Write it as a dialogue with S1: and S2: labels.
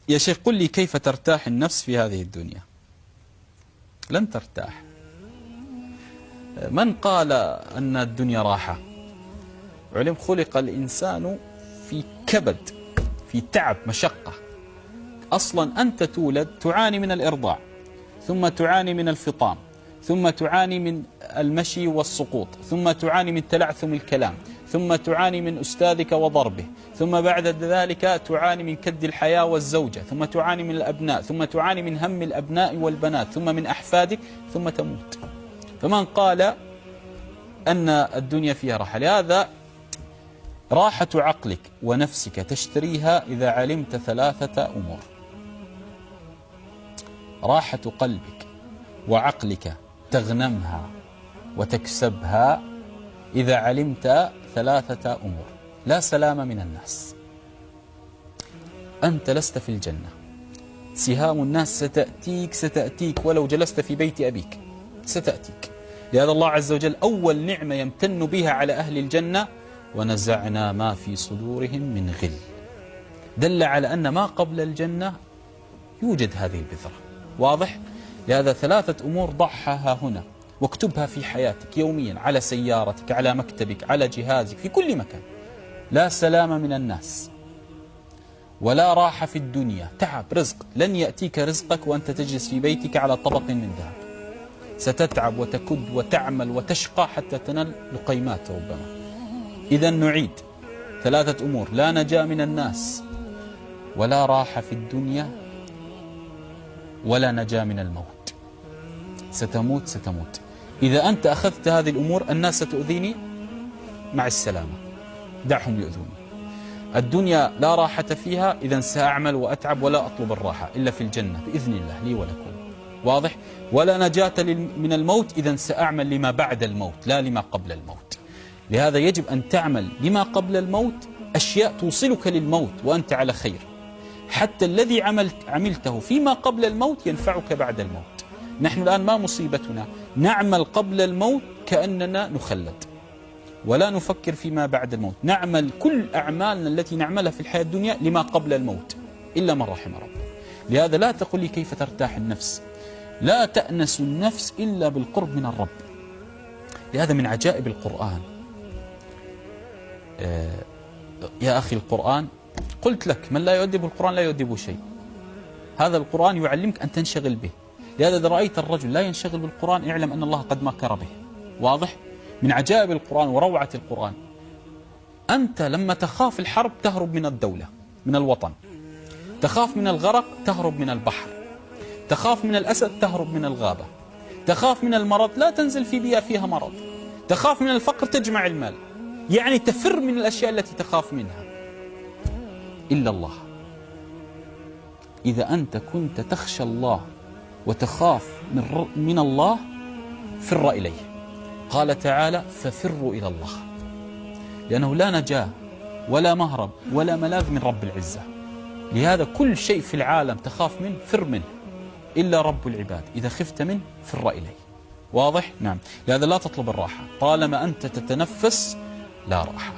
S1: يا شيخ قل لي كيف ترتاح النفس في هذه الدنيا؟ لن ترتاح. من قال أن الدنيا راحة؟ علم خلق الإنسان في كبد، في تعب، مشقة. أصلا أنت تولد تعاني من الإرضاع، ثم تعاني من الفطام، ثم تعاني من المشي والسقوط، ثم تعاني من تلعثم الكلام، ثم تعاني من أستاذك وضربه، ثم بعد ذلك تعاني من كد الحياة والزوجة، ثم تعاني من الأبناء، ثم تعاني من هم الأبناء والبنات، ثم من أحفادك، ثم تموت. فمن قال أن الدنيا فيها راحة؟ لهذا راحة عقلك ونفسك تشتريها إذا علمت ثلاثة أمور. راحة قلبك وعقلك تغنمها وتكسبها إذا علمت ثلاثة أمور. لا سلام من الناس، أنت لست في الجنة، سهام الناس ستأتيك ولو جلست في بيت أبيك ستأتيك. لهذا الله عز وجل أول نعمة يمتن بها على أهل الجنة: ونزعنا ما في صدورهم من غل. دل على أن ما قبل الجنة يوجد هذه البذرة. واضح؟ لهذا ثلاثة أمور ضعها هنا واكتبها في حياتك يوميا، على سيارتك، على مكتبك، على جهازك، في كل مكان. لا سلام من الناس، ولا راحة في الدنيا، تعب، رزق. لن يأتيك رزقك وأنت تجلس في بيتك على طبق من ذهب. ستتعب وتكد وتعمل وتشقى حتى تنال لقيمات ربما. إذا نعيد ثلاثة أمور: لا نجاة من الناس، ولا راحة في الدنيا، ولا نجاة من الموت. ستموت. إذا أنت أخذت هذه الأمور: الناس ستؤذيني، مع السلامة، دعهم يؤذوني. الدنيا لا راحة فيها، إذا سأعمل وأتعب ولا أطلب الراحة إلا في الجنة بإذن الله لي ولكم. واضح؟ ولا نجاة من الموت، إذا سأعمل لما بعد الموت لا لما قبل الموت. لهذا يجب أن تعمل لما قبل الموت أشياء توصلك للموت وأنت على خير، حتى الذي عملته فيما قبل الموت ينفعك بعد الموت. نحن الآن ما مصيبتنا؟ نعمل قبل الموت كأننا نخلد، ولا نفكر فيما بعد الموت. نعمل كل أعمالنا التي نعملها في الحياة الدنيا لما قبل الموت، إلا من رحم ربك. لهذا لا تقل لي كيف ترتاح النفس. لا تأنس النفس إلا بالقرب من الرب. لهذا من عجائب القرآن يا أخي، القرآن قلت لك: من لا يؤدب القرآن لا يؤدب شيء. هذا القرآن يعلمك أن تنشغل به. لهذا إذا رأيت الرجل لا ينشغل بالقرآن اعلم أن الله قد مكر به. واضح؟ من عجائب القرآن وروعة القرآن. أنت لما تخاف الحرب تهرب من الدولة، من الوطن. تخاف من الغرق تهرب من البحر. تخاف من الأسد تهرب من الغابة. تخاف من المرض لا تنزل في بيئة فيها مرض. تخاف من الفقر تجمع المال. يعني تفر من الأشياء التي تخاف منها إلا الله. إذا أنت كنت تخشى الله وتخاف من الله فر إليه. قال تعالى: ففروا إلى الله، لأنه لا نجاة ولا مهرب ولا ملاذ من رب العزة. لهذا كل شيء في العالم تخاف منه فر منه إلا رب العباد. إذا خفت منه فر إليه. واضح؟ نعم. لهذا لا تطلب الراحة طالما أنت تتنفس، لا راحة.